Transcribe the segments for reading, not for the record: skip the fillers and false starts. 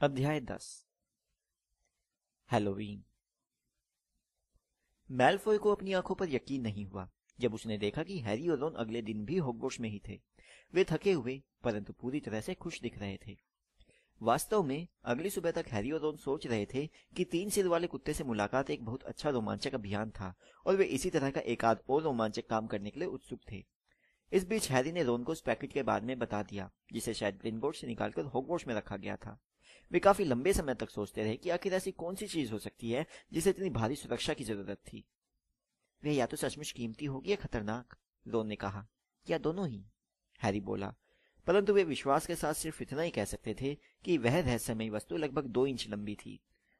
अध्याय 10। Halloween. Malfoy को अपनी आंखों पर यकीन नहीं हुआ जब उसने देखा कि हैरी और रॉन अगले दिन भी हॉगवर्ट्स में ही थे। वे थके हुए परंतु पूरी तरह से खुश दिख रहे थे। वास्तव में अगली सुबह तक हैरी और रॉन सोच रहे थे कि 3 सिर वाले कुत्ते से मुलाकात एक बहुत अच्छा रोमांचक अभियान था और वे इसी तरह का एक आध और रोमांचक काम करने के लिए उत्सुक थे। इस बीच हैरी ने रॉन को उस पैकेट के बारे में बता दिया जिसे शायद ग्रिंगोट्स से निकालकर हॉगवर्ट्स में रखा गया था। वे काफी लंबे समय तक सोचते रहे कि आखिर ऐसी कौन सी चीज हो सकती है जिसे इतनी भारी सुरक्षा की जरूरत थी। वह या तो सचमुच कीमती होगी या खतरनाक, रॉन ने कहा। या दोनों ही, हैरी बोला। परंतु वे विश्वास के साथ सिर्फ इतना ही कह सकते थे कि वह रहस्यमयी वस्तु लगभग 2 इंच लंबी थी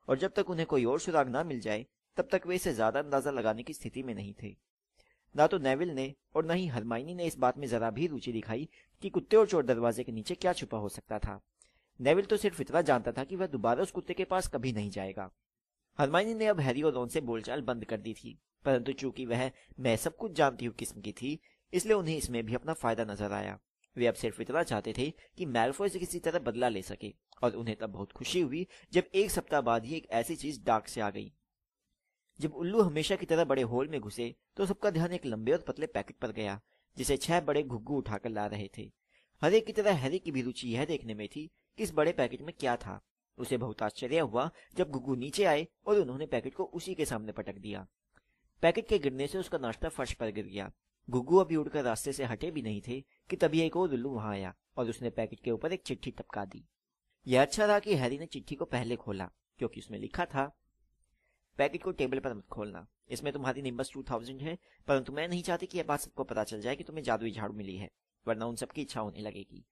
और जब तक उन्हें कोई और सुराग ना मिल जाए तब तक वे इसे ज्यादा अंदाजा लगाने की स्थिति में नहीं थे। ना तो नेविल ने और न ही हरमाइनी ने इस बात में जरा भी रुचि दिखाई कि कुत्ते और चोर दरवाजे के नीचे क्या छुपा हो सकता था। नेविल तो सिर्फ इतना जानता था कि वह दोबारा उस कुत्ते के पास कभी नहीं जाएगा। हरमाइनी ने अब हैरी और रॉन से बोलचाल बंद कर दी थी, परंतु चूंकि वह मैं सब कुछ जानती हूँ किस्म की थी, इसलिए उन्हें इसमें भी अपना फायदा नजर आया। वे अब सिर्फ इतना चाहते थे कि मैलफॉय से किसी तरह बदला ले सके, और उन्हें तब बहुत खुशी हुई जब 1 सप्ताह बाद ही एक ऐसी चीज डाक से आ गई। जब उल्लू हमेशा की तरह बड़े होल में घुसे तो सबका ध्यान एक लंबे और पतले पैकेट पर गया जिसे 6 बड़े घुग्गू उठाकर ला रहे थे। हर एक की तरह हैरी की भी रुचि यह देखने में थी कि इस बड़े पैकेट में क्या था। उसे बहुत आश्चर्य हुआ जब घुग्गू नीचे आए और उन्होंने पैकेट को उसी के सामने पटक दिया। पैकेट के गिरने से उसका नाश्ता फर्श पर गिर गया। घुग्गू अभी उड़कर रास्ते से हटे भी नहीं थे कि तभी एक और उल्लू वहां आया और उसने पैकेट के ऊपर एक चिट्ठी टपका दी। यह अच्छा था कि हैरी ने चिट्ठी को पहले खोला, क्योंकि उसमें लिखा था, पैकेट को टेबल पर मत खोलना। इसमें तुम्हारी निम्बस 2000 है, परंतु मैं नहीं चाहती कि यह बात सबको पता चल जाए कि तुम्हें जादुई झाड़ू मिली है, वरना उन सबकी इच्छा होने लगेगी।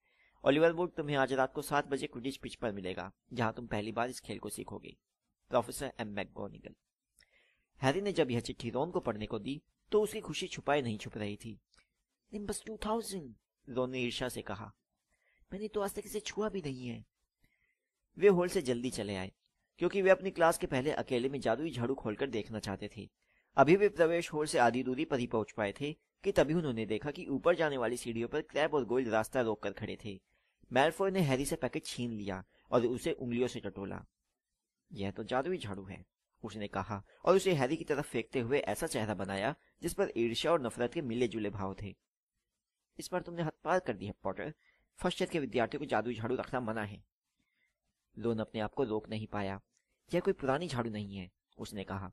ओलिवर वुड तुम्हें आज रात को 7 बजे क्विडिच पिच पर मिलेगा, जहां तुम पहली बार इस खेल को सीखोगे। Professor M मैकगोनिगल। हैरी ने जब यह चिट्ठी रॉन को पढ़ने को दी तो उसकी खुशी छुपाए नहीं छुप रही थी। निम्बस 2000, रॉन ने ईर्ष्या से कहा। मैंने तो आज तक इसे छुआ भी नहीं है। वे हॉल से जल्दी चले आए क्योंकि वे अपनी क्लास के पहले अकेले में जादुई झाड़ू खोलकर देखना चाहते थे। अभी वे प्रवेश हॉल से आधी दूरी पर ही पहुंच पाए थे कि तभी उन्होंने देखा कि ऊपर जाने वाली सीढ़ियों पर क्रैब और गोल्ड रास्ता रोककर खड़े थे। मैलफॉय ने हैरी से पैकेट छीन लिया और उसे उंगलियों से टटोला। यह तो जादुई झाड़ू है, उसने कहा और उसे हैरी की तरफ फेंकते हुए ऐसा चेहरा बनाया जिस पर ईर्ष्या और नफरत के मिले जुले भाव थे। इस पर तुमने हद पार कर दी है पॉटर। फर्स्ट ईयर के विद्यार्थियों को जादुई झाड़ू रखना मना है। लोन अपने आप को रोक नहीं पाया। यह कोई पुरानी झाड़ू नहीं है, उसने कहा।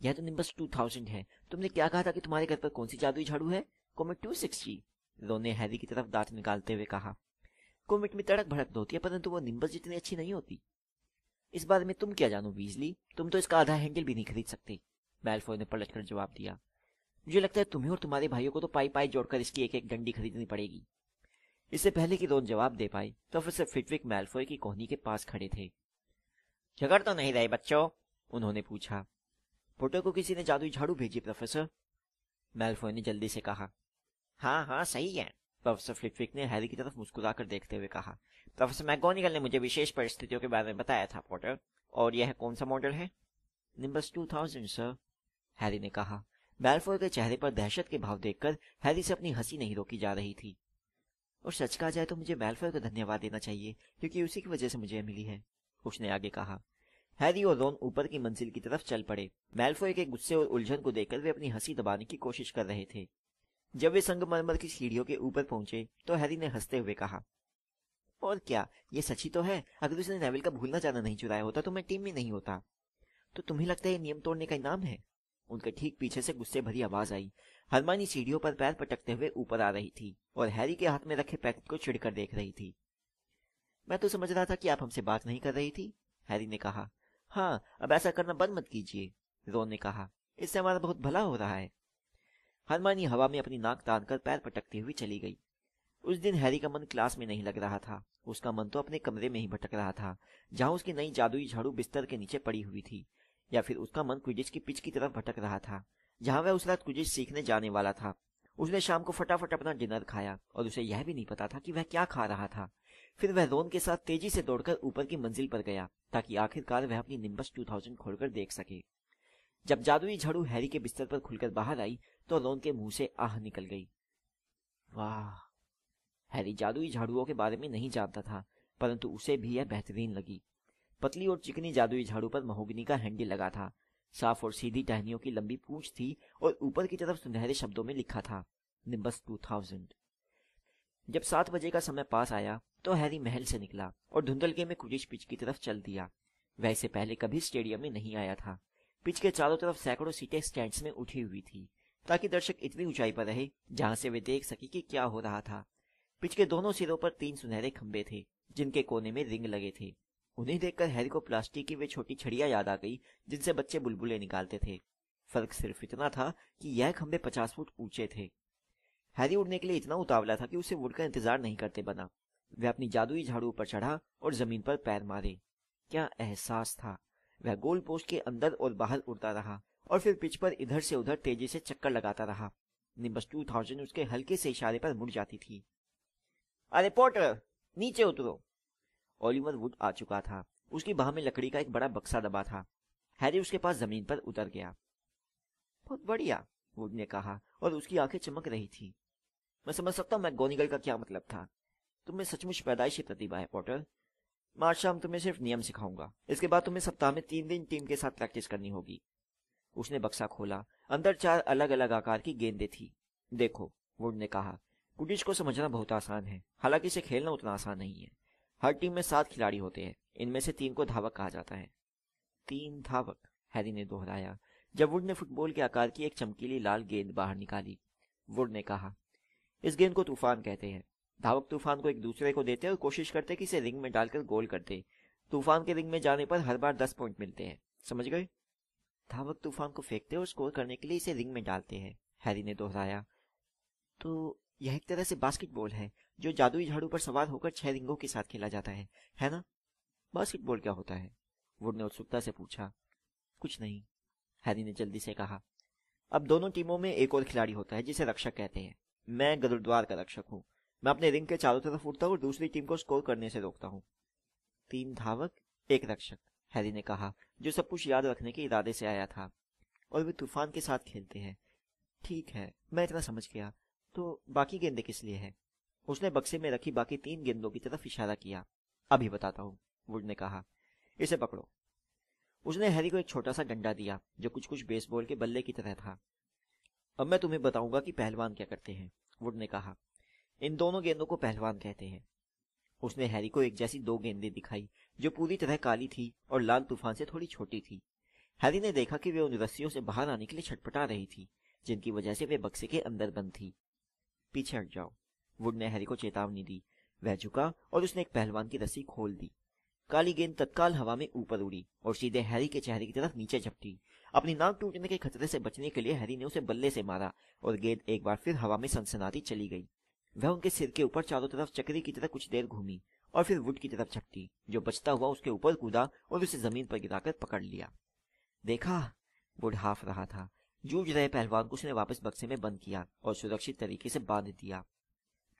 यह तो निम्बस 2000 है। तुमने क्या कहा था कि तुम्हारे घर पर कौन सी जादुई झाड़ू है? कोमेट 260, लोन ने हैरी की तरफ दांत निकालते हुए कहा। कोमेट में तड़क भड़क होती है, परंतु वो निम्बस जितनी अच्छी नहीं होती। इस बारे में तुम क्या जानो वीजली, तुम तो इसका आधा हैंडल भी नहीं खरीद सकते, मैलफॉय ने पलटकर जवाब दिया। मुझे लगता है तुम्हें और तुम्हारे भाइयों को तो पाई पाई जोड़कर इसकी एक एक डंडी खरीदनी पड़ेगी। इससे पहले कि रोन जवाब दे पाए प्रोफेसर फिटविक मैलफॉय की कोहनी के पास खड़े थे। झगड़ तो नहीं रहे बच्चों? उन्होंने पूछा। पोटर को किसी ने जादुई झाड़ू भेजी प्रोफेसर, मैलफॉय ने जल्दी से कहा। हाँ हाँ सही है, प्रोफेसर फ्लिटविक ने हैरी की तरफ मुस्कुराकर देखते हुए कहा। प्रोफेसर मैगोनिगल ने मुझे विशेष परिस्थितियों के बारे में बताया था पोटर। और यह कौन सा मॉडल है? निम्बस 2000 सर, हैरी ने कहा। मैलफॉय के चेहरे पर दहशत के भाव देखकर हैरी से अपनी हंसी नहीं रोकी जा रही थी। और सच कहा जाए तो मुझे मैलफॉय को धन्यवाद देना चाहिए, क्योंकि उसी की वजह से मुझे मिली है, उसने आगे कहा। हैरी और रॉन ऊपर की मंजिल की तरफ चल पड़े। मैलफॉय के गुस्से और उलझन को देखकर वे अपनी हंसी दबाने की कोशिश कर रहे थे। जब वे संगमरमर की सीढ़ियों के ऊपर पहुंचे तो हैरी ने हंसते हुए कहा, और क्या, ये सच ही तो है। अगर उसने नेविल का भूलना जाना नहीं चुराया होता तो मैं टीम में नहीं होता। तो तुम्हें लगता है ये नियम तोड़ने का इनाम है? उनके ठीक पीछे से गुस्से भरी आवाज आई। हरमानी सीढ़ियों पर पैर पटकते हुए ऊपर आ रही थी और हैरी के हाथ में रखे पैकेट को चिढ़कर देख रही थी। मैं तो समझ रहा था कि आप हमसे बात नहीं कर रही थी, हैरी ने कहा। हाँ, अब ऐसा करना बंद मत कीजिए, रॉन ने कहा। इससे हमारा बहुत भला हो रहा है। हरमानी हवा में अपनी नाक तानकर पैर पटकती हुई चली गई। उस दिन हैरी का मन क्लास में नहीं लग रहा था। उसका मन तो अपने कमरे में ही भटक रहा था, जहां उसकी नई जादुई झाड़ू बिस्तर के नीचे पड़ी हुई थी। या फिर उसका मन क्विडिच की पिच की तरफ भटक रहा था, जहां वह उस रात क्विडिच सीखने जाने वाला था। उसने शाम को फटाफट अपना डिनर खाया और उसे यह भी नहीं पता था कि वह क्या खा रहा था। फिर वह रॉन के साथ तेजी से दौड़कर ऊपर की मंजिल पर गया ताकि आखिरकार वह अपनी निम्बस 2000 खोलकर देख सके। जब जादुई झाड़ू हैरी के बिस्तर पर खुलकर बाहर आई तो रॉन के मुंह से आह निकल गई। वाह! हैरी जादुई झाड़ुओं के बारे में नहीं जानता था, परंतु उसे भी यह बेहतरीन लगी। पतली और चिकनी जादुई झाड़ू पर महोगनी का हैंडल लगा था। साफ और सीधी टहनियों की लंबी पूंछ थी और ऊपर की तरफ सुनहरे शब्दों में लिखा था, निम्बस 2000। जब 7 बजे का समय पास आया तो हैरी महल से निकला और धुंधलके में क्विडिच पिच की तरफ चल दिया। वह इससे पहले कभी स्टेडियम में नहीं आया था। पिच के चारों तरफ सैकड़ों सीटें स्टैंड्स में उठी हुई थी ताकि दर्शक इतनी ऊंचाई पर रहे जहां से वे देख सके कि क्या हो रहा था। पिच के दोनों सिरों पर 3 सुनहरे खंबे थे जिनके कोने में रिंग लगे थे। उन्हें देखकर हैरी को प्लास्टिक की वे छोटी छड़ियां याद आ गई जिनसे बच्चे बुलबुलें निकालते थे। फर्क सिर्फ इतना था कि यह खंबे 50 फुट ऊंचे थे। हैरी उड़ने के लिए इतना उतावला था कि उसे वुड का इंतजार नहीं करते बना। वह अपनी जादुई झाड़ू पर चढ़ा और जमीन पर पैर मारे। क्या एहसास था। वह गोल पोस्ट के अंदर और बाहर उड़ता रहा और फिर पिच पर इधर से उधर तेजी से चक्कर लगाता रहा। निम्बस 2000 उसके हल्के से इशारे पर मुड़ जाती थी। अरे पॉटर, नीचे उतरो। ओलिवर वुड आ चुका था। उसकी बाह में लकड़ी का एक बड़ा बक्सा दबा था। हैरी उसके पास जमीन पर उतर गया। बहुत बढ़िया, वुड ने कहा और उसकी आंखें चमक रही थी। मैं समझ सकता हूँ मैकगोनिगल का क्या मतलब था। तुम्हें सचमुच पैदाइशी प्रतिभा है पॉटर। मैं आज शाम तुम्हें सिर्फ नियम सिखाऊंगा। इसके बाद तुम्हें सप्ताह में 3 दिन टीम के साथ प्रैक्टिस करनी होगी। उसने बक्सा खोला। अंदर 4 अलग अलग आकार की गेंदें थी। देखो, वुड ने कहा, क्विडिच को समझना बहुत आसान है, हालांकि इसे खेलना उतना आसान नहीं है। हर टीम में 7 खिलाड़ी होते हैं। इनमें से 3 को धावक कहा जाता है। 3 धावक, हैरी ने दोहराया जब वुड ने फुटबॉल के आकार की एक चमकीली लाल गेंद बाहर निकाली। वुड ने कहा, इस गेंद को तूफान कहते हैं। धावक तूफान को एक दूसरे को देते और कोशिश करते कि इसे रिंग में डालकर गोल कर दे। तूफान के रिंग में जाने पर हर बार 10 पॉइंट मिलते हैं। समझ गए? धावक तूफान को फेंकते और स्कोर करने के लिए इसे रिंग में डालते हैं, हैरी ने दोहराया। तो यह एक तरह से बास्केटबॉल है जो जादुई झाड़ू पर सवार होकर 6 रिंगों के साथ खेला जाता है ना? बास्केटबॉल क्या होता है? वुड ने उत्सुकता से पूछा। कुछ नहीं, हैरी ने जल्दी से कहा। अब दोनों टीमों में एक और खिलाड़ी होता है जिसे रक्षक कहते हैं। मैं गुरुद्वार का रक्षक हूँ। मैं अपने रिंग के चारों तरफ उड़ता हूँ और दूसरी टीम को स्कोर करने से रोकता हूँ। 3 धावक, 1 रक्षक, हैरी ने कहा, जो सब कुछ याद रखने के इरादे से आया था। और वे तूफान के साथ खेलते हैं। ठीक है, मैं इतना समझ गया। तो बाकी गेंदें किस लिए है? उसने बक्से में रखी बाकी 3 गेंदों की तरफ इशारा किया। अभी बताता हूँ, वुड ने कहा। इसे पकड़ो। उसने हैरी को एक छोटा सा डंडा दिया जो कुछ कुछ बेसबॉल के बल्ले की तरह था। अब मैं तुम्हें बताऊंगा कि पहलवान क्या करते हैं, वुड ने कहा। इन दोनों गेंदों को पहलवान कहते हैं। उसने हैरी को एक जैसी 2 गेंदें दिखाई जो पूरी तरह काली थी और लाल तूफान से थोड़ी छोटी थी। हैरी ने देखा कि वे उन रस्सियों से बाहर आने के लिए छटपटा रही थी जिनकी वजह से वे बक्से के अंदर बंद थी। पीछे हट जाओ, वुड ने हैरी को चेतावनी दी। वह झुका और उसने एक पहलवान की रस्सी खोल दी। काली गेंद तत्काल हवा में ऊपर उड़ी और सीधे हैरी के चेहरे की तरफ नीचे झपटी। अपनी नाक टूटने के खतरे से बचने के लिए हैरी ने उसे बल्ले से मारा और गेंद एक बार फिर हवा में सनसनाती चली गई। वह उनके सिर के ऊपर चारों तरफ चक्री की तरह कुछ देर घूमी और फिर वुड की तरफ झपटी, जो बचता हुआ उसके ऊपर कूदा और उसे जमीन पर गिराकर पकड़ लिया। देखा, वुड हाफ रहा था। जूझ रहे पहलवान को उसने वापस बक्से में बंद किया और सुरक्षित तरीके से बांध दिया।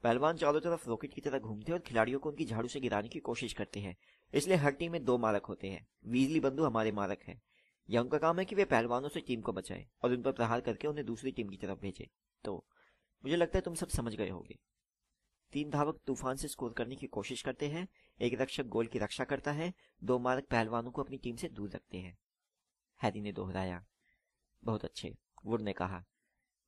पहलवान चारों तरफ रॉकेट की तरह घूमते और खिलाड़ियों को उनकी झाड़ू से गिराने की कोशिश करते हैं। इसलिए हर टीम में 2 मारक होते हैं। वीजली बंधु हमारे मारक हैं। यह उनका काम है कि वे पहलवानों से टीम को बचाएं और उन पर प्रहार करके उन्हें दूसरी टीम की तरफ भेजें। तो मुझे लगता है तुम सब समझ गए होगे। 3 धावक तूफान से स्कोर करने की कोशिश करते हैं। 1 रक्षक गोल की रक्षा करता है। 2 मारक पहलवानों को अपनी टीम से दूर रखते हैं, हैरी ने दोहराया। बहुत अच्छे, वुड ने कहा।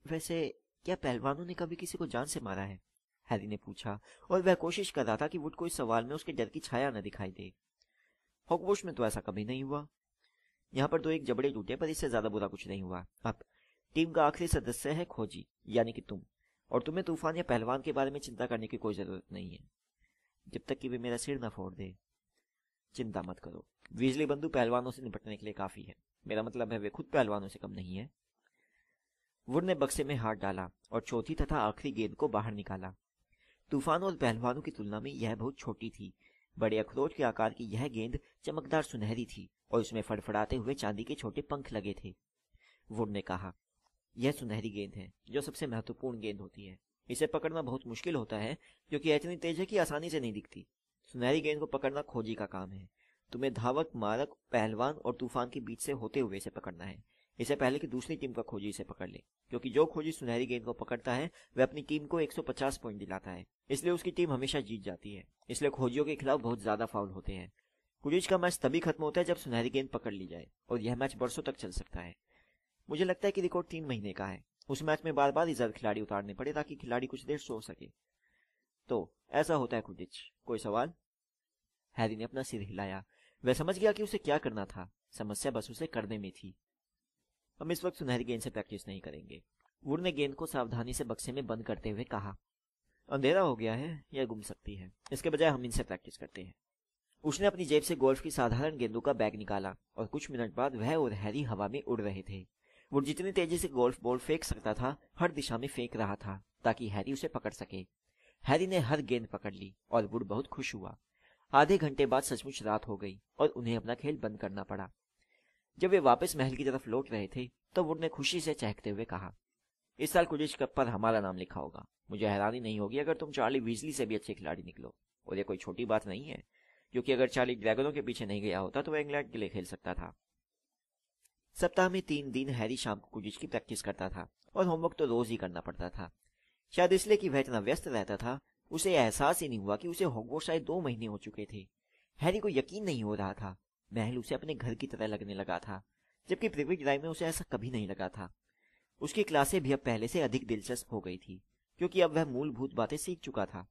वैसे क्या पहलवानों ने कभी किसी को जान से मारा है? हैरी ने पूछा और वह कोशिश कर रहा था कि वुड को इस सवाल में उसके डर की छाया न दिखाई दे। हॉगवॉट्स में तो ऐसा कभी नहीं हुआ। यहाँ पर 2-1 जबड़े टूटे पर इससे ज्यादा बुरा कुछ नहीं हुआ। अब टीम का आखिरी सदस्य है खोजी, यानी कि तुम, और तुम्हें तूफान या पहलवान के बारे में चिंता करने की कोई जरूरत नहीं है जब तक कि वे मेरा सिर न फोड़ दे। चिंता मत करो, बिजली बंधु पहलवानों से निपटने के लिए काफी है। मेरा मतलब है वे खुद पहलवानों से कम नहीं है। वुड ने बक्से में हाथ डाला और चौथी तथा आखिरी गेंद को बाहर निकाला। तूफान और पहलवानों की तुलना में यह बहुत छोटी थी। बड़े अखरोट के आकार की यह गेंद चमकदार सुनहरी थी और उसमें फड़फड़ाते हुए चांदी के छोटे पंख लगे थे। वुड ने कहा, यह सुनहरी गेंद है जो सबसे महत्वपूर्ण गेंद होती है। इसे पकड़ना बहुत मुश्किल होता है क्योंकि इतनी तेज है कि आसानी से नहीं दिखती। सुनहरी गेंद को पकड़ना खोजी का काम है। तुम्हें धावक, मारक, पहलवान और तूफान के बीच से होते हुए इसे पकड़ना है। इससे पहले कि दूसरी टीम का खोजी इसे पकड़ ले, क्योंकि जो खोजी सुनहरी गेंद को पकड़ता है वह अपनी टीम को 150 पॉइंट दिलाता है। इसलिए उसकी टीम हमेशा जीत जाती है। इसलिए खोजियों के खिलाफ बहुत ज्यादा फाउल होते हैं। क्विडिच का मैच तभी खत्म होता है जब सुनहरी गेंद पकड़ ली जाए, और यह मैच बरसों तक चल सकता है। मुझे लगता है कि रिकॉर्ड 3 महीने का है। उस मैच में बार बार रिजर्व खिलाड़ी उतारने पड़े ताकि खिलाड़ी कुछ देर सो सके। तो ऐसा होता है क्विडिच। कोई सवाल? हैरी ने अपना सिर हिलाया। वह समझ गया कि उसे क्या करना था। समस्या बस उसे करने में थी। हम इस वक्त सुनहरी गेंद से प्रैक्टिस नहीं करेंगे। वुड ने गेंद को सावधानी से बक्से में बंद करते हुए कहा। अंधेरा हो गया है, यह गुम सकती है। इसके बजाय हम इनसे प्रैक्टिस करते हैं। उसने अपनी जेब से गोल्फ की साधारण गेंदों का बैग निकाला और कुछ मिनट बाद वह और हैरी हवा में उड़ रहे थे। वुड जितनी तेजी से गोल्फ बॉल फेंक सकता था हर दिशा में फेंक रहा था ताकि हैरी उसे पकड़ सके। हैरी ने हर गेंद पकड़ ली और वुड बहुत खुश हुआ। आधे घंटे बाद सचमुच रात हो गई और उन्हें अपना खेल बंद करना पड़ा। जब वे वापस महल की तरफ लौट रहे थे तो वुड ने खुशी से चहकते हुए कहा, इस साल क्विडिच कप पर हमारा नाम लिखा होगा। मुझे हैरानी नहीं होगी अगर तुम चार्ली वीजली से भी अच्छे खिलाड़ी निकलो। और यह कोई छोटी बात नहीं है, क्योंकि अगर चार्ली ड्रैगनों के पीछे नहीं गया होता तो वह इंग्लैंड के लिए खेल सकता था। सप्ताह में 3 दिन हैरी शाम को क्विडिच की प्रैक्टिस करता था और होमवर्क तो रोज ही करना पड़ता था। शायद इसलिए कि वह इतना व्यस्त रहता था, उसे एहसास ही नहीं हुआ कि उसे हॉगवर्ट्स आए 2 महीने हो चुके थे। हैरी को यकीन नहीं हो रहा था। महल उसे अपने घर की तरह लगने लगा था, जबकि प्रिविलेज ड्राइव में उसे ऐसा कभी नहीं लगा था। उसकी क्लासें भी अब पहले से अधिक दिलचस्प हो गई थी, क्योंकि अब वह मूलभूत बातें सीख चुका था।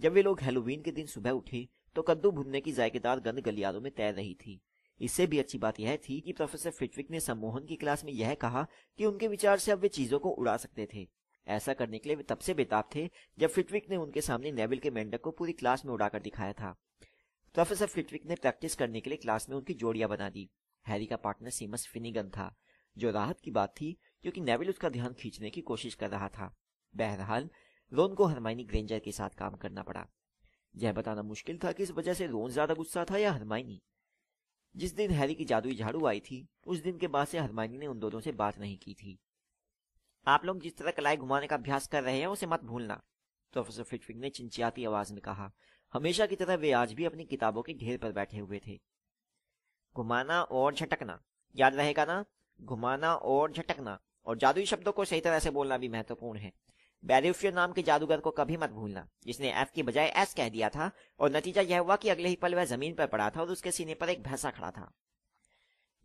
जब वे लोग हैलोवीन के दिन सुबह उठे तो कद्दू भुनने की जायकेदार गंध गलियारों में तैर रही थी। इससे भी अच्छी बात यह थी कि प्रोफेसर फ्लिटविक ने सम्मोहन की क्लास में यह कहा कि उनके विचार से अब वे चीजों को उड़ा सकते थे। ऐसा करने के लिए वे तब से बेताब थे जब फ्लिटविक ने उनके सामने नेविल के मेंढक को पूरी क्लास में उड़ाकर दिखाया था। प्रोफेसर फ्लिटविक ने प्रैक्टिस करने के लिए क्लास में उनकी जोड़ियां बना दी। हैरी का पार्टनर सीमस फिनिगन था, जो राहत की बात थी क्योंकि नेविल उसका ध्यान खींचने की कोशिश कर रहा था। बहरहाल रोन को हरमाइनी ग्रेंजर के साथ काम करना पड़ा। यह बताना मुश्किल था कि इस वजह से रोन ज्यादा गुस्सा था या हरमाइनी। जिस दिन हैरी की जादुई झाड़ू आई थी उस दिन के बाद से हरमाइनी ने उन दोनों से बात नहीं की थी। आप लोग जिस तरह कलाई घुमाने का अभ्यास कर रहे हैं उसे मत भूलना, प्रोफेसर फ्लिटविक ने चिंचियाती आवाज में कहा। हमेशा की तरह वे आज भी अपनी किताबों के ढेर पर बैठे हुए थे। घुमाना और झटकना, याद रहेगा ना? घुमाना और झटकना, और जादुई शब्दों को सही तरह से बोलना भी महत्वपूर्ण है। बैरिफ्यूर नाम के जादूगर को कभी मत भूलना, जिसने एफ की बजाय एस कह दिया था, और नतीजा यह हुआ कि अगले ही पल वह जमीन पर पड़ा था और उसके सीने पर एक भैंसा खड़ा था।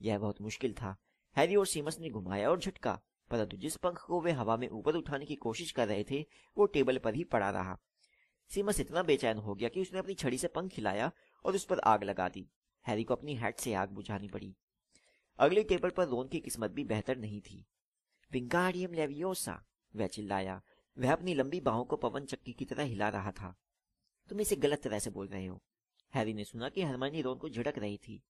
यह बहुत मुश्किल था। हैरी और सीमस ने घुमाया और झटका, परंतु जिस पंख को वे हवा में ऊपर उठाने की कोशिश कर रहे थे वो टेबल पर ही पड़ा रहा। सीमस इतना बेचैन हो गया कि उसने अपनी छड़ी से पंख हिलाया और उस पर आग लगा दी। हैरी को अपनी हैट से आग बुझानी पड़ी। अगले टेबल पर रोन की किस्मत भी बेहतर नहीं थी। विंगार्डियम लेवियोसा, वह चिल्लाया। वह अपनी लंबी बाहों को पवन चक्की की तरह हिला रहा था। तुम इसे गलत तरह से बोल रहे हो। हैरी ने सुना कि हरमाइनी रोन को झिड़क रही थी।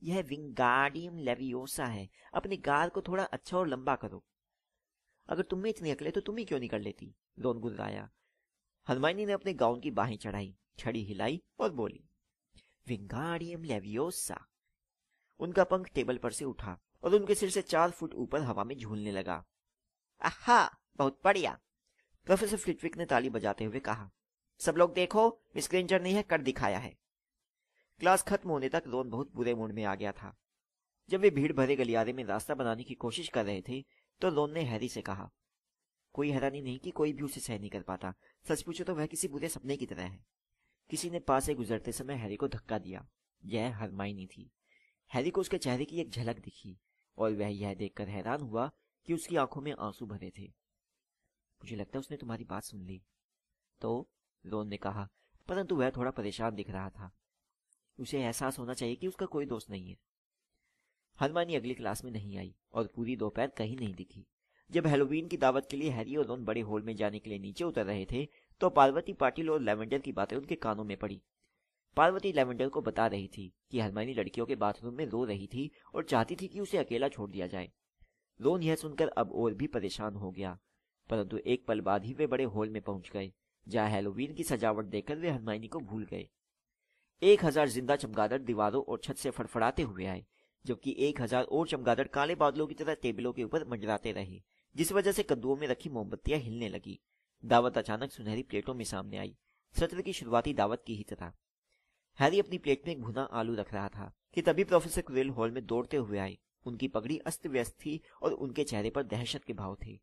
यह विंगार्डियम लेवियोसा है। अपने गाल को थोड़ा अच्छा और लंबा करो। अगर तुम में इतनी अकल है तो तुम ही क्यों नहीं कर लेती? रोन गुर्राया। हरमाइनी ने अपने गाउन की बाहें चढ़ाई, छड़ी हिलाई और बोली, विंगार्डियम लेवियोसा। उनका पंख टेबल पर से उठा और उनके सिर से 4 फुट ऊपर हवा में झूलने लगा। आहा, बहुत बढ़िया, प्रोफेसर फ्लिटविक ने ताली बजाते हुए कहा। सब लोग देखो, मिस ग्रेंजर ने यह कर दिखाया है। क्लास खत्म होने तक रोन बहुत बुरे मूड में आ गया था। जब वे भीड़ भरे गलियारे में रास्ता बनाने की कोशिश कर रहे थे तो रोन ने हैरी से कहा, कोई हैरानी नहीं कि कोई भी उसे सह नहीं कर पाता। सच पूछो तो वह किसी बुरे सपने की तरह है। किसी ने पास से गुजरते समय हैरी को धक्का दिया। यह हरमाइनी थी। हैरी को उसके चेहरे की एक झलक दिखी और वह यह देखकर हैरान हुआ कि उसकी आंखों में आंसू भरे थे। मुझे लगता है उसने तुम्हारी बात सुन ली। तो रोन ने कहा, परंतु वह थोड़ा परेशान दिख रहा था। उसे एहसास होना चाहिए कि उसका कोई दोस्त नहीं है। हरमाइनी अगली क्लास में नहीं आई और पूरी दोपहर कहीं नहीं दिखी। जब हैलोवीन की दावत के लिए हैरी और रोन बड़े हॉल में जाने के लिए नीचे उतर रहे थे तो पार्वती पाटिल और लैवेंडर की बातें उनके कानों में पड़ी। पार्वती लैवेंडर को बता रही थी कि हरमाइनी लड़कियों के बाथरूम में रो रही थी और चाहती थी कि उसे अकेला छोड़ दिया जाए। रोन यह सुनकर अब और भी परेशान हो गया, परंतु एक पल बाद ही वे बड़े हॉल में पहुंच गए, जहां हैलोवीन की सजावट देखकर वे हरमाइनी को भूल गए। 1000 जिंदा चमगादड़ दीवारों और छत से फड़फड़ाते हुए आए, जबकि 1000 और चमगादड़ काले बादलों की तरह टेबलों के ऊपर मंडराते रहे, जिस वजह से कद्दुओं में रखी मोमबत्तियां हिलने लगी। दावत अचानक सुनहरी प्लेटों में सामने आई, सत्र की शुरुआती दावत की ही तरह। हैरी अपनी प्लेट में एक भुना आलू रख रहा था कि तभी प्रोफेसर क्विल हॉल में दौड़ते हुए आए। उनकी पगड़ी अस्त व्यस्त थी और उनके चेहरे पर दहशत के भाव थे।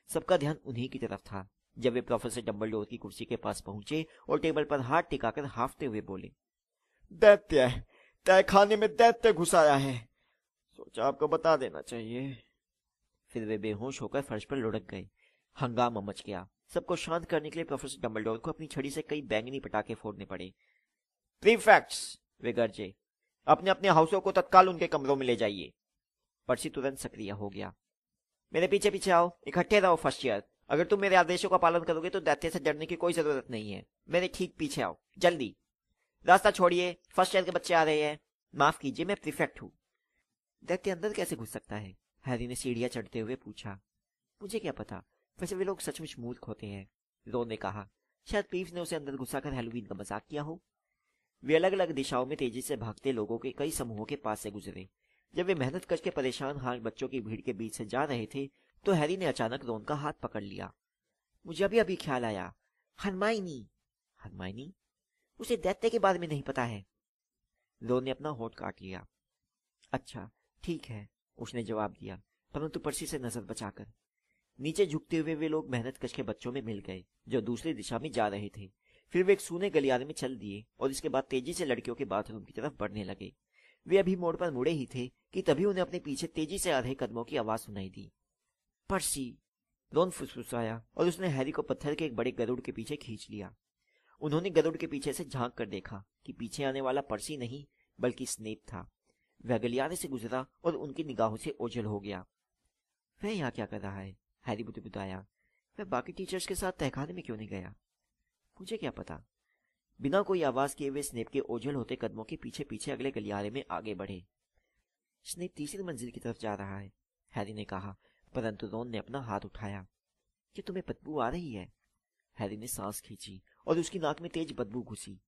सबका ध्यान उन्हीं की तरफ था। जब वे प्रोफेसर डंबलडोर की कुर्सी के पास पहुंचे और टेबल पर हाथ टिकाकर हाफते हुए बोले, दैत्य, तहखाने में दैत्य घुसाया है, सोचा आपको बता देना चाहिए। फिर वे बेहोश होकर फर्श पर लुढ़क गए। हंगामा मच गया। सबको शांत करने के लिए प्रोफेसर डंबलडोर को अपनी छड़ी से कई बैंगनी पटाखे फोड़ने पड़े। प्रीफेक्ट्स, वे गरजे, अपने अपने हाउसों को तत्काल उनके कमरों में ले जाइए। पर्सी तुरंत सक्रिय हो गया। मेरे पीछे पीछे आओ, इकट्ठे रहो फर्स्ट ईयर। अगर तुम मेरे आदेशों का पालन करोगे तो दैत्य से डरने की कोई जरूरत नहीं है। मेरे ठीक पीछे आओ, जल्दी। रास्ता छोड़िए, फर्स्ट ईयर के बच्चे आ रहे हैं। माफ कीजिए, मैं प्रीफेक्ट हूँ। दैत्य अंदर कैसे घुस सकता है? हैरी ने सीढ़ियां चढ़ते हुए पूछा। मुझे क्या पता, वैसे वे लोग सचमुच मूर्ख होते हैं, रोन ने कहा। शायद पीव्स ने उसे अंदर घुसाकर हैलोवीन का मजाक किया हो। वे अलग अलग दिशाओं में तेजी से भागते लोगों के कई समूहों के पास से गुजरे। जब वे मेहनत करके परेशान हाल बच्चों की भीड़ के बीच से जा रहे थे तो हैरी ने अचानक रोन का हाथ पकड़ लिया। मुझे अभी अभी ख्याल आया, हरमाइनी। हरमाइनी? उसे दैत्य के बारे में नहीं पता है। रोन ने अपना होठ काट लिया। अच्छा ठीक है, उसने जवाब दिया, परंतु पर्सी से नजर बचाकर। नीचे झुकते हुए वे लोग मेहनतकश के बच्चों में मिल गए जो दूसरी दिशा में जा रहे थे। फिर वे एक सूने गलियारे में चल दिए और इसके बाद तेजी से लड़कियों के बाथरूम की तरफ बढ़ने लगे। वे अभी मोड़ पर मुड़े ही थे कि तभी उन्हें अपने पीछे तेजी से आ रहे कदमों की आवाज सुनाई दी। पर्सी, रोन फुसफुसाया और उसने हैरी को पत्थर के एक बड़े गरुड़ के पीछे खींच लिया। उन्होंने गरुड़ के पीछे से झांक कर देखा कि पीछे आने वाला पर्सी नहीं बल्कि स्नेप था। वह गलियारे से गुजरा और उनकी निगाहों से ओझल हो गया। वह यहाँ क्या कर रहा है? हैरी बुदबुदाया। वह बाकी टीचर्स के साथ तहखाने में क्यों नहीं गया? मुझे क्या पता। बिना कोई आवाज किए वे स्नेप के ओझल होते कदमों के पीछे पीछे अगले गलियारे में आगे बढ़े। स्नेप तीसरी मंजिल की तरफ जा रहा है, हैरी ने कहा, परंतु रोन ने अपना हाथ उठाया। क्या तुम्हें बदबू आ रही है? हैरी ने सांस खींची और उसकी नाक में तेज बदबू घुसी।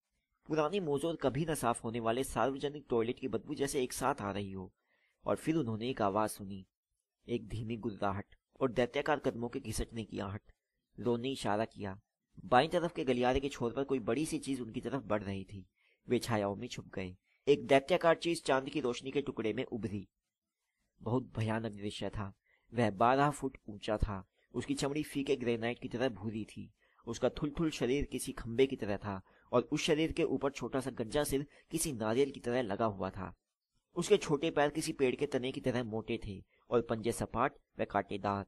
पुराने मोजों और कभी न साफ होने वाले सार्वजनिक टॉयलेट की बदबू जैसे एक साथ आ रही हो। और फिर उन्होंने एक आवाज सुनी, एक धीमी गुर्राहट और दैत्याकार कदमों के घिसटने की आहट। रोन ने इशारा किया। बाईं तरफ के गलियारे के छोर पर कोई बड़ी सी चीज उनकी तरफ बढ़ रही थी। वे छायाओं में छुप गए। एक दैत्याकार चीज चांद की रोशनी के टुकड़े में उभरी। बहुत भयानक दृश्य था। वह 12 फुट ऊंचा था। उसकी चमड़ी फीके ग्रेनाइट की तरह भूरी थी। उसका थुलथुल शरीर किसी खंबे की तरह था और उस शरीर के ऊपर छोटा सा गंजा सिर किसी नारियल की तरह लगा हुआ था। उसके छोटे पैर किसी पेड़ के तने की तरह मोटे थे और पंजे सपाट व कांटेदार।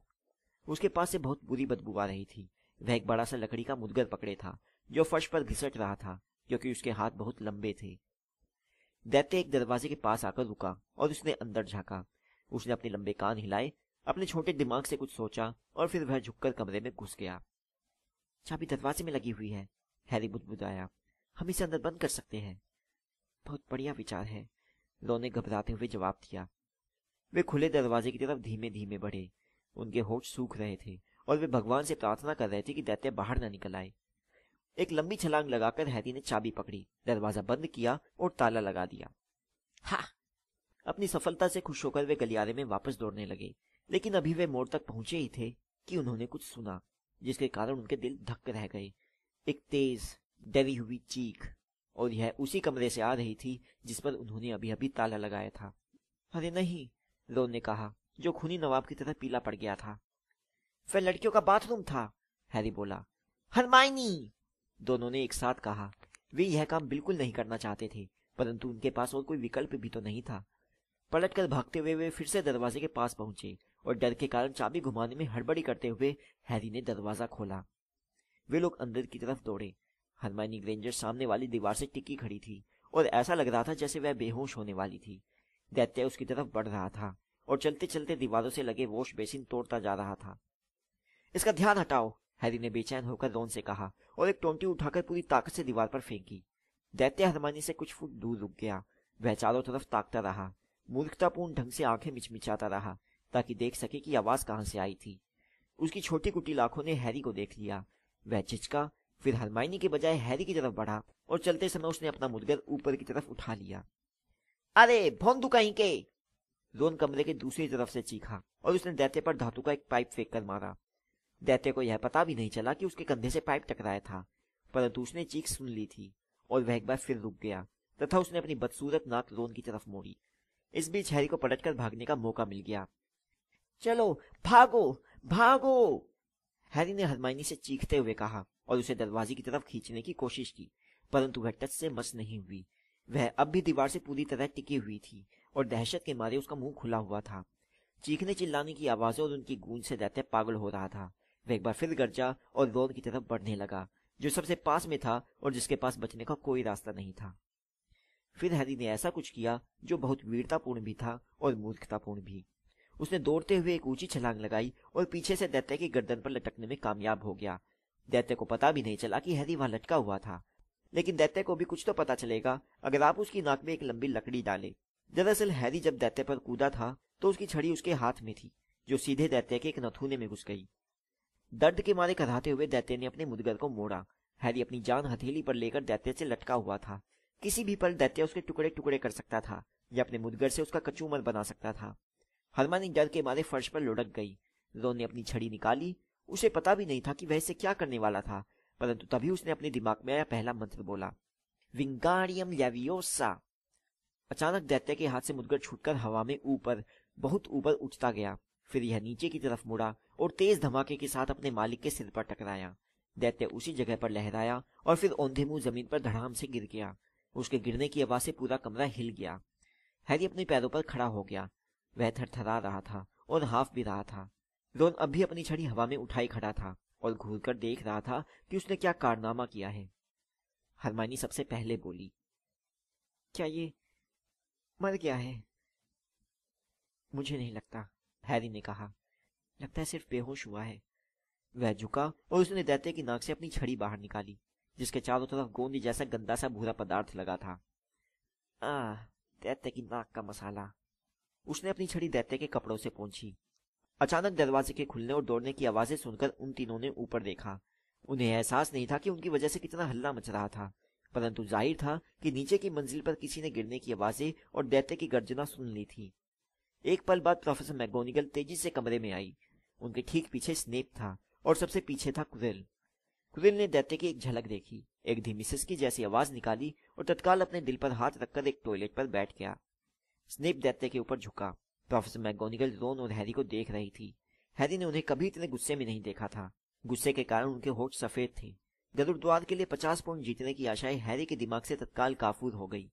उसके पास से बहुत बुरी बदबू आ रही थी। वह एक बड़ा सा लकड़ी का मुदगर पकड़े था जो फर्श पर घिसट रहा था क्योंकि उसके हाथ बहुत लंबे थे। दैत्य एक दरवाजे के पास आकर रुका और उसने अंदर झांका। उसने अपने लंबे कान हिलाए, अपने छोटे दिमाग से कुछ सोचा और फिर वह झुककर कमरे में घुस गया। चाबी दरवाजे में लगी हुई है, हैरी बुदबुदाया। हम इसे अंदर बंद कर सकते हैं। बहुत बढ़िया विचार है, रोन ने घबराते हुए जवाब दिया। वे खुले दरवाजे की तरफ धीमे धीमे बढ़े। उनके होठ सूख रहे थे और वे भगवान से प्रार्थना कर रहे थे कि दैत्य बाहर न निकल आए। एक लंबी छलांग लगाकर हैरी ने चाबी पकड़ी, दरवाजा बंद किया और ताला लगा दिया। हाँ! अपनी सफलता से खुश होकर वे गलियारे में वापस दौड़ने लगे, लेकिन अभी वे मोड़ तक पहुंचे ही थे कि उन्होंने कुछ सुना जिसके कारण उनके दिल धक रह गए। एक तेज डरी हुई चीख, और यह उसी कमरे से आ रही थी जिस पर उन्होंने अभी अभी ताला लगाया था। अरे नहीं, रोन ने कहा, जो खूनी नवाब की तरह पीला पड़ गया था। वह लड़कियों का बाथरूम था, हैरी बोला। हरमाइनी! दोनों ने एक साथ कहा। वे यह काम बिल्कुल नहीं करना चाहते थे, परंतु उनके पास और कोई विकल्प भी तो नहीं था। पलटकर भागते हुए वे फिर से दरवाजे के पास पहुंचे और डर के कारण चाबी घुमाने में हड़बड़ी करते हुए हैरी ने दरवाजा खोला। वे लोग अंदर की तरफ दौड़े। हरमाइनी ग्रेंजर सामने वाली दीवार से टिकी खड़ी थी और ऐसा लग रहा था जैसे वह बेहोश होने वाली थी। दैत्य उसकी तरफ बढ़ रहा था और चलते चलते दीवारों से लगे वॉश बेसिन तोड़ता जा रहा था। इसका ध्यान हटाओ, हैरी ने बेचैन होकर रोन से कहा और एक टोंटी उठाकर पूरी ताकत से दीवार पर फेंकी। दैत्य हरमाइनी से कुछ फुट दूर रुक गया। वह चारों तरफ ताकता रहा, मूर्खतापूर्ण ढंग से आंखें मिचमिचाता रहा ताकि देख सके कि आवाज कहां से आई थी। उसकी छोटी कुटिल आंखों ने हैरी को देख लिया। वह झिझका, फिर हरमाइनी के बजाय हैरी की तरफ बढ़ा और चलते समय उसने अपना मुदगर ऊपर की तरफ उठा लिया। अरे भोंदू कहीं के! रोन कमरे के दूसरी तरफ से चीखा और उसने दैत्य पर धातु का एक पाइप फेंक कर मारा। दैत्य को यह पता भी नहीं चला कि उसके कंधे से पाइप टकराया था, परंतु उसने चीख सुन ली थी और वह एक बार फिर रुक गया तथा उसने अपनी बदसूरत नाक रोन की तरफ मोड़ी। इस बीच हैरी को पलटकर भागने का मौका मिल गया। चलो भागो, भागो! हैरी ने हरमाइनी से चीखते हुए कहा और उसे दरवाजे की तरफ खींचने की कोशिश की, परंतु वह टच से मस नहीं हुई। वह अब भी दीवार से पूरी तरह टिकी हुई थी और दहशत के मारे उसका मुंह खुला हुआ था। चीखने चिल्लाने की आवाजों और उनकी गूंज से दैत्य पागल हो रहा था। वह एक बार फिर गरजा और रोन की तरफ बढ़ने लगा, जो सबसे पास में था और जिसके पास बचने का कोई रास्ता नहीं था। फिर हैरी ने ऐसा कुछ किया जो बहुत वीरतापूर्ण भी था और मूर्खतापूर्ण भी। उसने दौड़ते हुए एक ऊंची छलांग लगाई और पीछे से दैत्य की गर्दन पर लटकने में कामयाब हो गया। दैत्य को पता भी नहीं चला कि हैरी वहां लटका हुआ था, लेकिन दैत्य को भी कुछ तो पता चलेगा अगर आप उसकी नाक में एक लंबी लकड़ी डाले। दरअसल हैरी जब दैत्य पर कूदा था तो उसकी छड़ी उसके हाथ में थी, जो सीधे दैत्य के एक नथुने में घुस गई। दर्द के मारे कराहते हुए दैत्य ने अपने मुदगर को मोड़ा। हैरी अपनी जान हथेली पर लेकर दैत्य से लटका हुआ था। किसी भी पल दैत्य उसके टुकड़े टुकड़े कर सकता था या अपने मुदगर से उसका कचूमर बना सकता था। हरमानी डर के मारे फर्श पर लुढ़क गई। रोन ने अपनी छड़ी निकाली। उसे पता भी नहीं था कि वह इसे क्या करने वाला था, परंतु तभी उसने अपने दिमाग में आया पहला मंत्र बोला, विंगारियम लेवियोसा। अचानक दैत्य के हाथ से मुदगर छूटकर हवा में ऊपर, बहुत ऊपर उठता गया। फिर यह नीचे की तरफ मुड़ा और तेज धमाके के साथ अपने मालिक के सिर पर टकराया। दैत्य उसी जगह पर लहराया और फिर औंधे मुंह जमीन पर धड़ाम से गिर गया। उसके गिरने की आवाज से पूरा कमरा हिल गया। हैरी अपने पैरों पर खड़ा हो गया। वह थरथरा रहा था और हाफ भी रहा था। रोन अब भी अपनी छड़ी हवा में उठाई खड़ा था और घूरकर देख रहा था कि उसने क्या कारनामा किया है। हरमानी सबसे पहले बोली, क्या ये मर गया है? मुझे नहीं लगता, हैरी ने कहा। लगता है सिर्फ बेहोश हुआ है। वह झुका और उसने दैत्य की नाक से अपनी छड़ी बाहर निकाली, जिसके चारों तरफ गोंद जैसा गंदा सा भूरा पदार्थ लगा था। दैत्य की नाक का मसाला। उसने अपनी छड़ी दैत्य के कपड़ों से पोंछी। अचानक दरवाजे के खुलने और दौड़ने की आवाजें सुनकर उन तीनों ने ऊपर देखा। उन्हें एहसास नहीं था कि उनकी वजह से कितना हल्ला मच रहा था, परंतु जाहिर था कि नीचे की मंजिल पर किसी ने गिरने की आवाजें और दैत्य की गर्जना सुन ली थी। एक पल बाद प्रोफेसर मैगोनिगल तेजी से कमरे में आई। उनके ठीक पीछे स्नेप था और सबसे पीछे था कुरिल। कुरिल ने दैत्य की एक झलक देखी, एक धीमी सिसकी जैसी आवाज निकाली और तत्काल अपने दिल पर हाथ रखकर एक टॉयलेट पर बैठ गया। स्नेप दैत्य के ऊपर झुका। प्रोफेसर मैगोनिगल रोन और हैरी को देख रही थी। हैरी ने उन्हें कभी इतने गुस्से में नहीं देखा था। गुस्से के कारण उनके होठ सफेद थे। गरुड़द्वार के लिए 50 पॉइंट जीतने की आशाएं हैरी के दिमाग से तत्काल काफूर हो गई।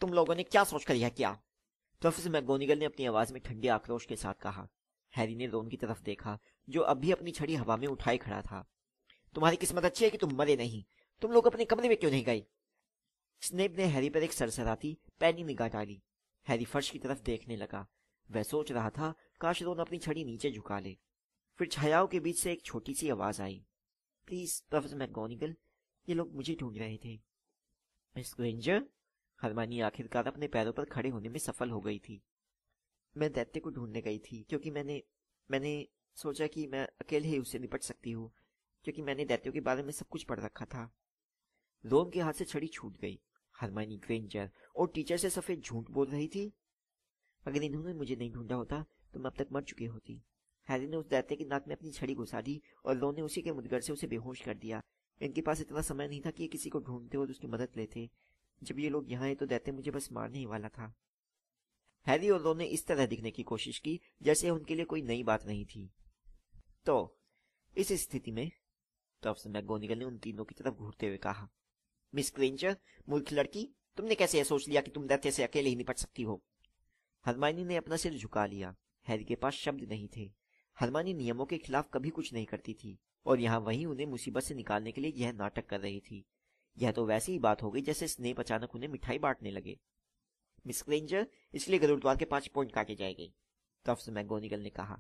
तुम लोगों ने क्या सोचकर यह किया? प्रोफेसर मैगोनिगल ने अपनी आवाज में ठंडे आक्रोश के साथ कहा। हैरी ने रोन की तरफ देखा, जो अब भी अपनी छड़ी हवा में उठाए खड़ा था। तुम्हारी किस्मत अच्छी है कि तुम मरे नहीं। तुम लोग अपने कमरे में क्यों नहीं गए? स्नेप ने हैरी पर एक सरसराती पैनी निगाह डाली। हैरी फर्श की तरफ देखने लगा। वह सोच रहा था काश रोन अपनी छड़ी नीचे झुका ले। फिर छायाओं के बीच से एक छोटी सी आवाज आई, प्लीज प्रोफेसर मैगोनिगल, ये लोग मुझे ढूंढ रहे थे। Miss Granger? हरमानी आखिरकार अपने पैरों पर खड़े होने में सफल हो गई थी। मैं दैत्य को ढूंढने गई थी क्योंकि मैंने सोचा कि मैं अकेले ही उससे निपट सकती हूँ, क्योंकि मैंने दैत्यों के बारे में सब कुछ पढ़ रखा था। रोन के हाथ से छड़ी छूट गई। हरमानी ग्रेंजर और टीचर से सफेद झूठ बोल रही थी। अगर इन्होंने मुझे नहीं ढूंढा होता तो मैं अब तक मर चुकी होती। हैरी ने उस दैत्य की नाक में अपनी छड़ी घुसा दी और रोन ने उसी के मुदगर से उसे बेहोश कर दिया। इनके पास इतना समय नहीं था कि ये किसी को ढूंढते और उसकी मदद लेते। जब ये लोग यहाँ आए तो दैत्य मुझे बस मारने ही वाला था। हैरी और रोन ने इस तरह दिखने की कोशिश की जैसे उनके लिए कोई नई बात नहीं थी। तो इस स्थिति में प्रोफेसर मैगोनिगल ने उन तीनों की तरफ घूरते हुए कहा, मिस ग्रेंजर, मूर्ख लड़की, तुमने कैसे यह सोच लिया कि तुम दैत्य से अकेले ही निपट सकती हो? हरमानी ने अपना सिर झुका लिया। हैरी के पास शब्द नहीं थे। हरमानी नियमों के खिलाफ कभी कुछ नहीं करती थी और यहाँ वही उन्हें मुसीबत से निकालने के लिए यह नाटक कर रही थी। यह तो वैसी ही बात हो गई जैसे स्नेप अचानक उन्हें मिठाई बांटने लगे। मिस ग्रेंजर, इसलिए गरुड़द्वार के 5 पॉइंट काटे जाएंगे, प्रोफेसर मैगोनिगल ने कहा।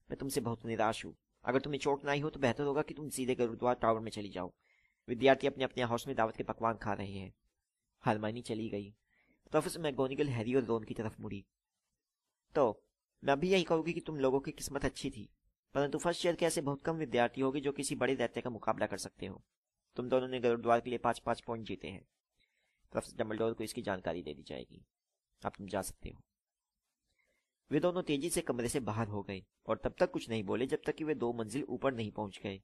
मैं तुमसे बहुत निराश हूँ। अगर तुम्हें चोट ना आई हो तो बेहतर होगा कि तुम सीधे गरुड़द्वार टावर में चली जाओ। विद्यार्थी अपने अपने हाउस में दावत के पकवान खा रहे हैं। हरमानी चली गई। प्रोफेसर मैगोनिगल हैरी और रोन की तरफ मुड़ी। तो मैं भी यही कहूंगी कि तुम लोगों की किस्मत अच्छी थी, परंतु फर्स्ट ईयर के ऐसे बहुत कम विद्यार्थी होंगे जो किसी बड़े दैत्य का मुकाबला कर सकते हो। तुम दोनों ने गरुड़द्वार के लिए 5-5 पॉइंट जीते हैं। प्रोफेसर डंबलडोर को इसकी जानकारी दे दी जाएगी। अब तुम जा सकते हो। वे दोनों तेजी से कमरे से बाहर हो गए और तब तक कुछ नहीं बोले जब तक कि वे 2 मंजिल ऊपर नहीं पहुंच गए।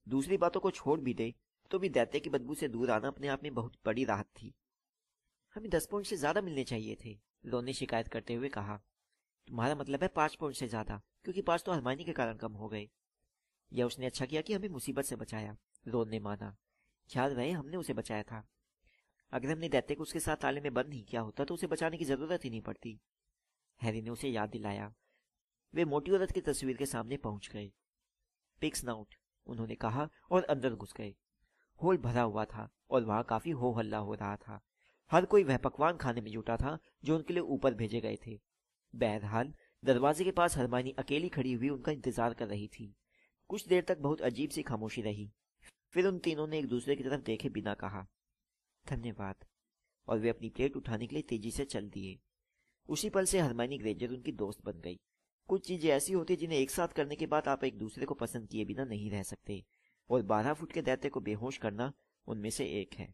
दूसरी बातों को छोड़ भी दे तो भी दैत्य की बदबू से दूर आना अपने आप में बहुत बड़ी राहत थी। हमें 10 पॉइंट से ज्यादा मिलने चाहिए थे, रोन ने शिकायत करते हुए कहा। तुम्हारा मतलब है 5 पॉइंट से ज्यादा, क्योंकि 5 तो हरमानी के कारण कम हो गए। यह उसने अच्छा किया कि हमें मुसीबत से बचाया, रोन ने माना। याद रहे हमने उसे बचाया था। अगर हमने दैत्य को उसके साथ ताले में बंद नहीं किया होता तो उसे बचाने की जरूरत ही नहीं पड़ती। हैरी ने उसे याद दिलाया। वे मोटी औरत की तस्वीर के सामने पहुंच गए। पिग स्नाउट, उन्होंने कहा और अंदर घुस गए। हॉल भरा हुआ था और वहां काफी हो हल्ला हो रहा था। हर कोई वह पकवान खाने में जुटा था जो उनके लिए ऊपर भेजे गए थे। बहरहाल दरवाजे के पास हरमाइनी अकेली खड़ी हुई उनका इंतजार कर रही थी। कुछ देर तक बहुत अजीब सी खामोशी रही। फिर उन तीनों ने एक दूसरे की तरफ देखे बिना कहा धन्यवाद, और वे अपनी प्लेट उठाने के लिए तेजी से चल दिए। उसी पल से हरमाइनी ग्रेंजर उनकी दोस्त बन गई। कुछ चीजें ऐसी होती जिन्हें एक साथ करने के बाद आप एक दूसरे को पसंद किए बिना नहीं रह सकते, और 12 फुट के दैत्य को बेहोश करना उनमें से एक है।